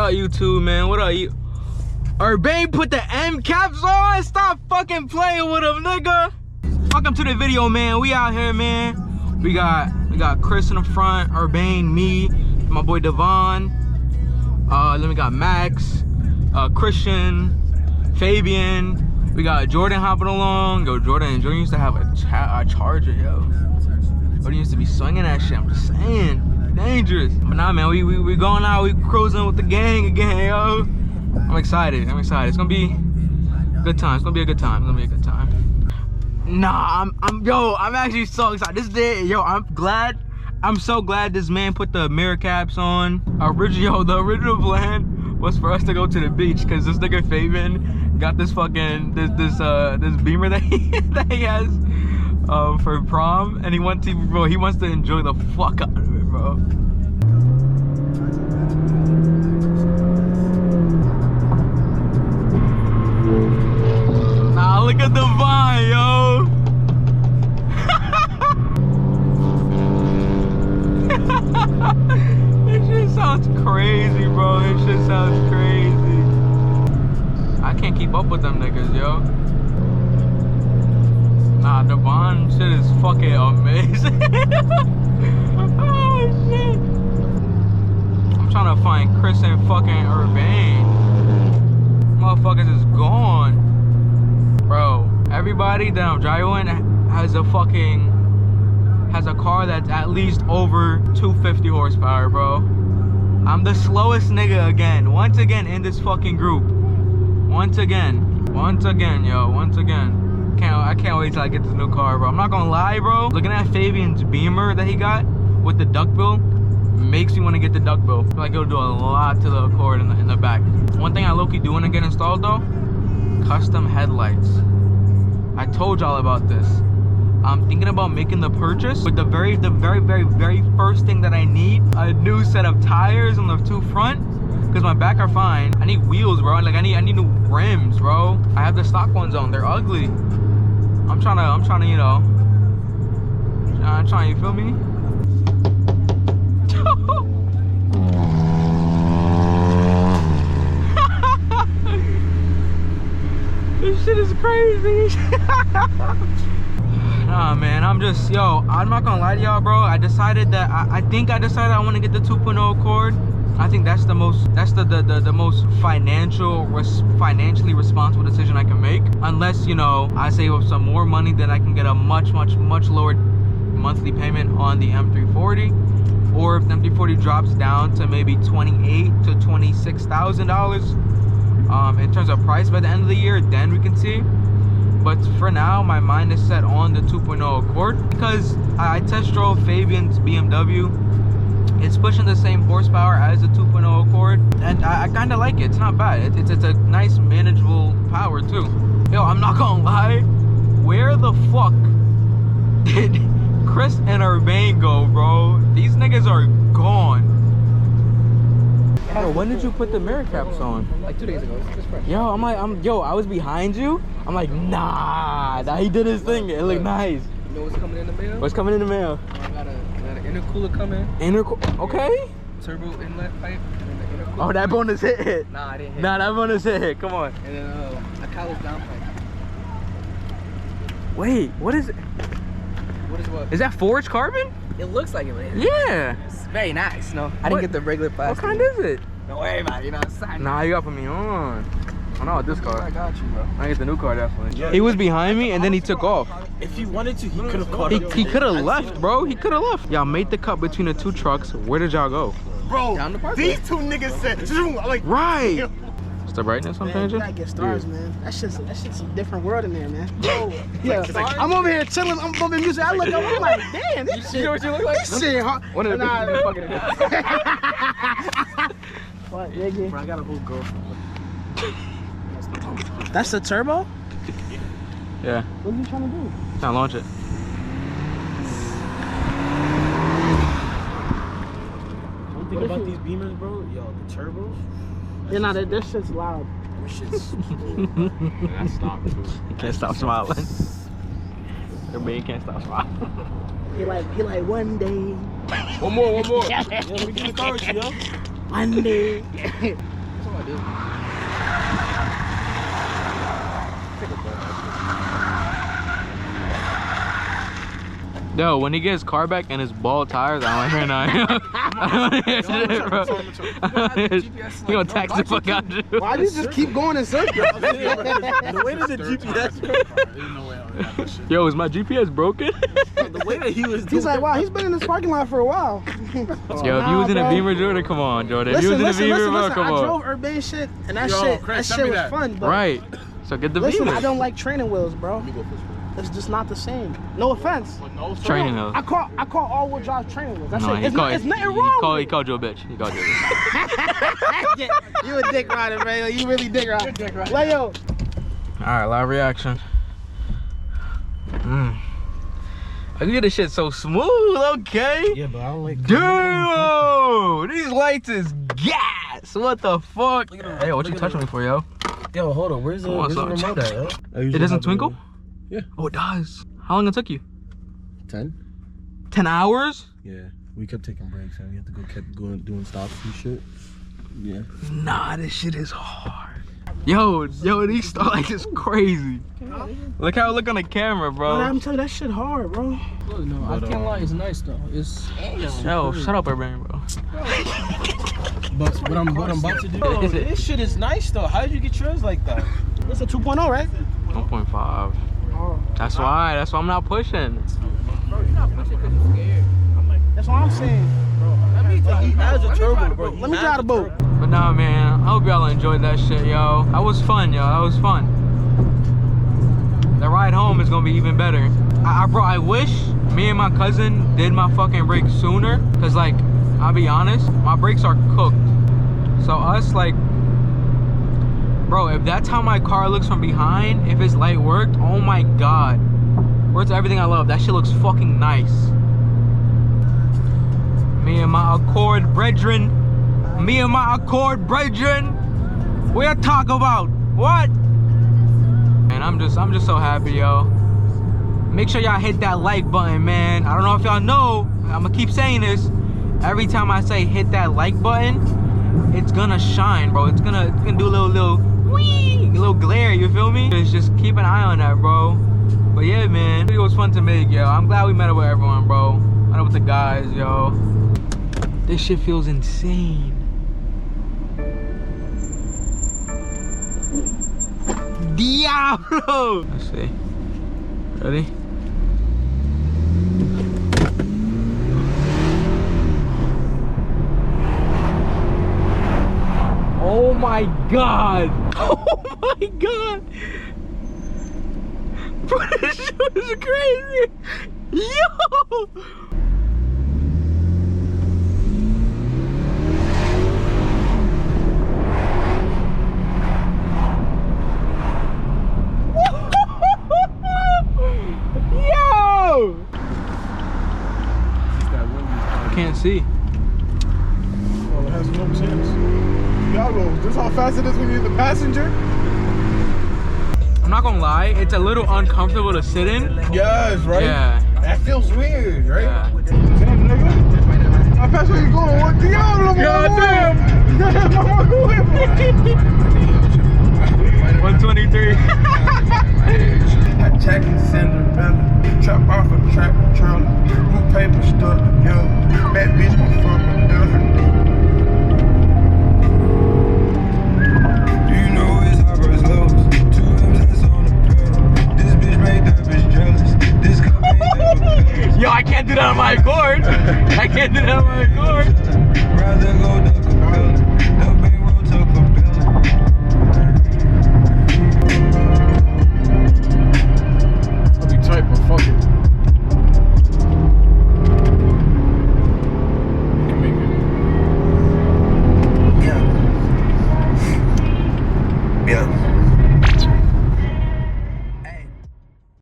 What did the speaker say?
up, YouTube, man? What up, you? Urbane put the M caps on. Stop fucking playing with him, nigga. Welcome to the video, man. We out here, man. We got Chris in the front, Urbane, me, my boy Devon. Then we got Max, Christian, Fabian. We got Jordan hopping along. Yo, Jordan used to have a charger, yo. Jordan used to be swinging that shit. I'm just saying, dangerous. But nah, man, we going out. We cruising with the gang again, yo. I'm excited. It's gonna be a good time. It's gonna be a good time. Nah, I'm actually so excited. This day, yo, I'm so glad this man put the mirror caps on. The original plan was for us to go to the beach because this nigga Fabian got this fucking this Beamer that he has for prom, and he wants to enjoy the fuck out of it, bro. Nah, look at the vine, yo. This shit sounds crazy, bro. This shit sounds crazy. I can't keep up with them niggas, yo. Nah, the Devon shit is fucking amazing. Oh shit. I'm trying to find Chris and fucking Urbane. Motherfuckers is gone. Bro, everybody that I'm driving has a car that's at least over 250 horsepower, bro. I'm the slowest nigga again. Once again in this fucking group. Once again, yo. I can't wait till I get this new car, bro. I'm not gonna lie, bro. Looking at Fabian's Beamer that he got with the duckbill makes me want to get the duckbill. I feel like it'll do a lot to the Accord in the back. One thing I low-key do want to get installed though, custom headlights. I told y'all about this. I'm thinking about making the purchase, but the very first thing that I need, a new set of tires on the two front, because my back are fine. I need wheels, bro. Like I need new rims, bro. I have the stock ones on. They're ugly. I'm trying to, you know, you feel me? This shit is crazy. Nah, man, I'm not gonna lie to y'all, bro. I decided that I want to get the 2.0 Accord. I think that's the most financially responsible decision I can make. Unless, you know, I save up some more money, then I can get a much lower monthly payment on the M340. Or if the M340 drops down to maybe $28,000 to $26,000 in terms of price by the end of the year, then we can see. But for now, my mind is set on the 2.0 Accord because I test drove Fabian's BMW. It's pushing the same horsepower as the 2.0 Accord, and I kind of like it. It's not bad. It's a nice manageable power too. Yo, I'm not gonna lie. Where the fuck did Chris and Urbane go, bro? These niggas are gone. Yo, when did you put the mirror caps on? Like 2 days ago. It's fresh. Yo, I was behind you. I'm like, nah, he did his thing. It looked nice. You know what's coming in the mail? What's coming in the mail? I got an intercooler coming. Okay. Turbo inlet pipe. And the Oh, that bonus hit. Nah, I didn't hit. Nah, that bonus hit. Come on. And then a college down pipe. Wait, what is it? What is what? Is that forged carbon? It looks like it, man. Yeah. It's very nice. No, I didn't get the regular plastic. What kind is it? Don't worry about it. You know, it's fine. Nah, you got to put me on. I know this car. I got you, bro. I get the new car definitely. He was behind me and then he took off. If he wanted to, he could have caught up. He could have left, bro. He could have left. Y'all made the cut between the two trucks. Where did y'all go? Bro, Down the parkway. these two niggas said, like, right. It's the brightness I'm Man, you changing? gotta get stars, man. That shit's a different world in there, man. Yeah, I'm over here chilling. I'm bumping music. I look up, I'm like, damn, this shit. You know what you look like? This shit hard. One of the bitches fucking What, nigga? Bro, I got a whole girlfriend. That's the turbo? Yeah. What are you trying to do? Trying to launch it. One thing about these Beamers, bro, yo, the turbos. Yeah, nah, this shit's loud. That shit's. That's stop, too. You can't stop smiling. Your man can't stop smiling. He like one day. One more. Yo, let me get the car with you, yo. One day. do. Yo, when he gets his car back and his ball tires, I don't hear nothing. I don't hear shit, bro. He gonna tax the fuck out of you. Why do you just keep going in circles? The way that the GPS, Yo, is my GPS broken? the way that he was. He's like, wow, he's been in this parking lot for a while. Yo, if you was in a Beamer, Jordan, come on, Jordan. If you was in a Beamer, bro, come I on. drove urban shit, and that Yo, shit, Chris, that send shit me was that. fun. But Right. So get the listen, Beamer. I don't like training wheels, bro. Let me go first. It's just not the same. No offense. Training wheels. I call all-wheel drive training wheels. That's No, it. It's nothing wrong. He called you a bitch. He called you a bitch. Yeah, you a dick rider, man. You really dick rider. Leo. Alright, live reaction. I can get this shit so smooth, okay? Yeah, but I don't like. Damn! These lights is gas! What the fuck? Hey, what you touching me for, yo? Yo, hold on. Where's the remote at, yo? It doesn't twinkle? Yeah. Oh, it does. How long it took you? 10. 10 hours? Yeah, we kept taking breaks and we had to kept going doing stops and shit. Yeah. Nah, this shit is hard. Yo, these starlights is crazy. Look how it look on the camera, bro. I'm telling you, that shit hard, bro. No, I can't lie. It's nice though. It's. Yo, shut up, Urban, bro. But what I'm about to do. Is it? This shit is nice though. How did you get yours like that? It's a 2.0, right? 1.5. Oh. That's why I'm not pushing. Bro, you're not pushing because you're scared. That's what I'm saying. He has a turbo, bro. Let me drive the boat. But nah, man, I hope y'all enjoyed that shit, yo. That was fun, yo. That was fun. The ride home is gonna be even better. Bro, I wish me and my cousin did my fucking brakes sooner. Cause like, I'll be honest, my brakes are cooked. So us, like, bro, if that's how my car looks from behind, if it's light worked, oh my God. Where's everything I love? That shit looks fucking nice. Me and my Accord brethren. Me and my Accord brethren. What you talk about? What? And I'm just so happy, yo. Make sure y'all hit that like button, man. I don't know if y'all know, I'm gonna keep saying this. Every time I say hit that like button, it's gonna shine, bro. It's gonna do a little whee, a little glare, you feel me? Just keep an eye on that, bro. But yeah, man, it was fun to make, yo. I'm glad we met up with everyone, bro. Met up with the guys, yo. This shit feels insane. Diablo! Let's see. Ready? Oh my God! Oh my God! Bro, this shit is crazy! Yo! Can't see. Oh, it has no chance. Y'all go. This how fast it is when you're the passenger? I'm not gonna lie, it's a little uncomfortable to sit in. Yes, right? Yeah. That feels weird, right? Yeah. Damn, nigga. How fast are you going? What the hell? Goddamn! 123. Jack and Cinderella, trap off a trap trailer, blue paper stuck together, bad bitch gon' fuck my brother. Do you know it's high versus lows? 2 M's that's on the pedal. This bitch made that bitch jealous. This could make that. Yo, I can't do that on my Accord. I can't do that on my Accord. Rather go duck a pellet.